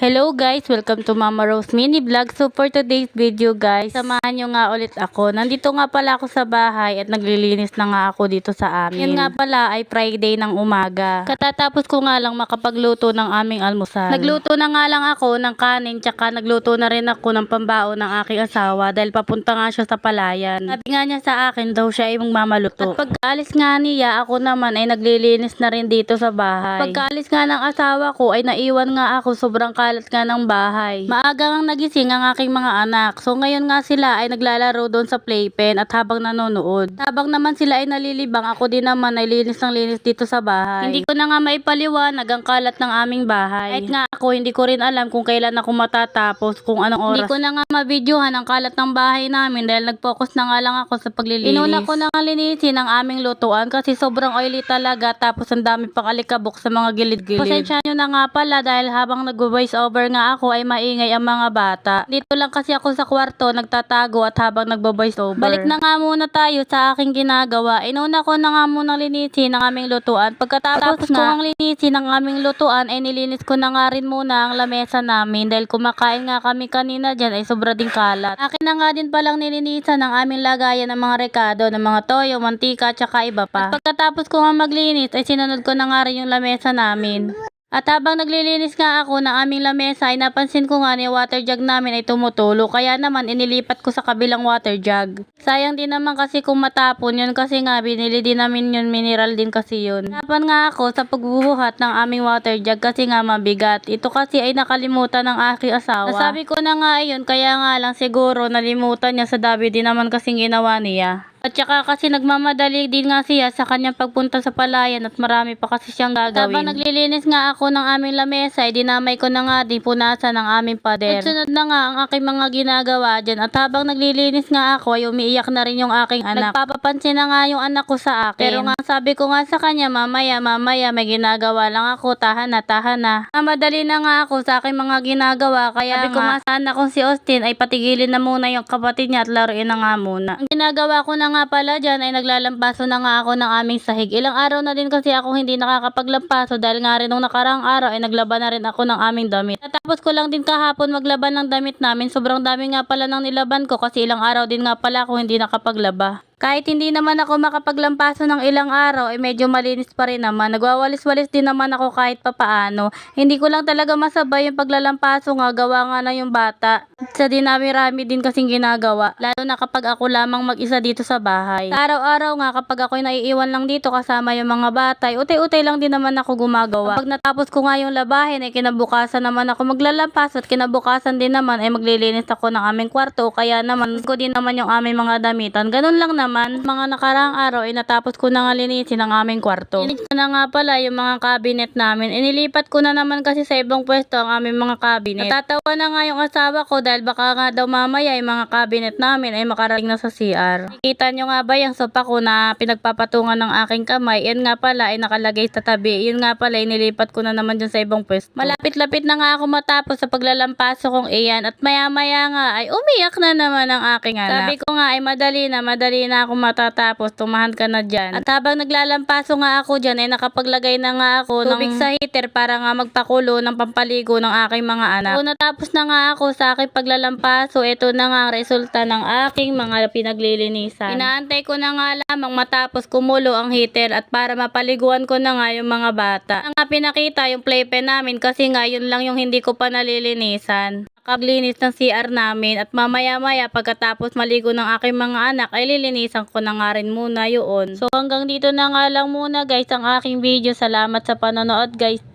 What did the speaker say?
Hello guys! Welcome to Mama Rose Mini Vlog. So for today's video guys, samahan nyo nga ulit ako. Nandito nga pala ako sa bahay at naglilinis na nga ako dito sa amin. Yun nga pala ay Friday ng umaga. Katatapos ko nga lang makapagluto ng aming almusal. Nagluto na nga lang ako ng kanin, tsaka nagluto na rin ako ng pambao ng aking asawa dahil papunta nga siya sa palayan. Sabi nga niya sa akin daw siya ay magmamaluto. At pagkaalis nga niya, ako naman ay naglilinis na rin dito sa bahay. Pagkaalis nga ng asawa ko ay naiwan nga ako, sobrang kalat nga ng bahay. Maaga ngang nagising ang aking mga anak. So ngayon nga sila ay naglalaro doon sa playpen at habang nanonood. Habang naman sila ay nalilibang, ako din naman ay linis ng linis dito sa bahay. Hindi ko na nga maipaliwanag ang kalat ng aming bahay. Kahit nga ako hindi ko rin alam kung kailan ako matatapos, kung anong oras. Hindi ko na nga mabidyohan ang kalat ng bahay namin dahil nag-focus na nga lang ako sa paglilinis. Inuna ko na nga linisin ang aming lutuan kasi sobrang oily talaga, tapos ang dami pang alikabok sa mga gilid-gilid. Pasensya nyo na nga pala dahil habang nag-voice over nga ako ay maingay ang mga bata. Dito lang kasi ako sa kwarto nagtatago at habang nagbo-voice over. Balik na nga muna tayo sa aking ginagawa. Inuna ko na nga muna linisin ang aming lutuan. Pagkatapos ko ang linisin ang aming lutuan ay nilinis ko na nga rin muna ang lamesa namin dahil kumakain nga kami kanina dyan ay sobra ding kalat. Akin na nga din palang nilinisan ang aming lagayan ng mga rekado, ng mga toyo, mantika, tsaka iba pa. At pagkatapos ko nga maglinis ay sinunod ko na nga rin yung lamesa namin. At habang naglilinis nga ako ng aming lamesa ay napansin ko nga na yung water jug namin ay tumutulo, kaya naman inilipat ko sa kabilang water jug. Sayang din naman kasi kung matapon yun kasi nga binili din namin yun, mineral din kasi yun. Napan nga ako sa pagbubuhat ng aming water jug kasi nga mabigat. Ito kasi ay nakalimutan ng aking asawa. Nasabi ko na nga yun, kaya nga lang siguro nalimutan niya sa dami din naman kasing ginawa niya. At saka kasi nagmamadali din nga siya sa kanyang pagpunta sa palayan at marami pa kasi siyang gagawin. Habang naglilinis nga ako ng aming lamesa ay dinamay ko na nga din punasan ng aming pader. At sunod na nga ang aking mga ginagawa dyan. At habang naglilinis nga ako ay umiiyak na rin yung aking anak. Nagpapapansin na nga yung anak ko sa akin. Pero nga sabi ko nga sa kanya, mamaya may ginagawa lang ako, tahan na. Madali na nga ako sa aking mga ginagawa, kaya sabi ko nga sa anak kong si Austin ay patigilin na muna yung kapatid niya at laruin na nga muna. Ang ginagawa ko na nga pala dyan ay naglalampaso na nga ako ng aming sahig. Ilang araw na din kasi ako hindi nakakapaglampaso dahil nga rin nung nakarang araw ay naglaban na rin ako ng aming damit. Tapos ko lang din kahapon maglaban ng damit namin. Sobrang dami nga pala ng nilaban ko kasi ilang araw din nga pala ako hindi nakapaglaba. Kahit hindi naman ako makapaglampaso ng ilang araw, ay medyo malinis pa rin naman. Nagwawalis-walis din naman ako kahit papaano. Hindi ko lang talaga masabay yung paglalampaso nga, gawa nga na yung bata. Sa dinami-rami din kasing ginagawa, lalo na kapag ako lamang mag-isa dito sa bahay. Sa araw-araw nga, kapag ako'y naiiwan lang dito kasama yung mga bata, utay-utay lang din naman ako gumagawa. Kapag natapos ko nga yung labahin, ay kinabukasan naman ako maglalampaso at kinabukasan din naman ay maglilinis ako ng aming kwarto, kaya naman ko din naman yung aming mga damitan. Ganun lang naman. Mga nakaraang araw ay natapos ko na nga linisin ang aming kwarto. Linis ko na nga pala yung mga cabinet namin. Inilipat ko na naman kasi sa ibang pwesto ang aming mga cabinet. Natatawa na nga yung asawa ko dahil baka nga daw mamaya yung mga cabinet namin ay makarating na sa CR. Nakita nyo nga ba yung sopa ko na pinagpapatungan ng aking kamay? Yan nga pala ay nakalagay sa tabi. Yun nga pala inilipat ko na naman dyan sa ibang pwesto. Malapit-lapit na nga ako matapos sa paglalampaso kong iyan at maya-maya nga ay umiyak na naman ang aking anak. Sabi ko nga ay madali na ako matatapos, tumahan ka na dyan. At habang naglalampaso nga ako dyan, ay nakapaglagay na nga ako tubig sa heater para nga magpakulo ng pampaligo ng aking mga anak. So natapos na nga ako sa aking paglalampaso, ito na nga ang resulta ng aking mga pinaglilinisan. Inaantay ko na nga lamang matapos kumulo ang heater at para mapaliguan ko na nga yung mga bata. Ang nga pinakita yung playpen namin kasi nga yun lang yung hindi ko pa nalilinisan. Nakaglinis ng CR namin at mamaya-maya pagkatapos maligo ng aking mga anak ay lilinisan ko na nga rin muna yun. So hanggang dito na nga lang muna guys ang aking video. Salamat sa panonood guys.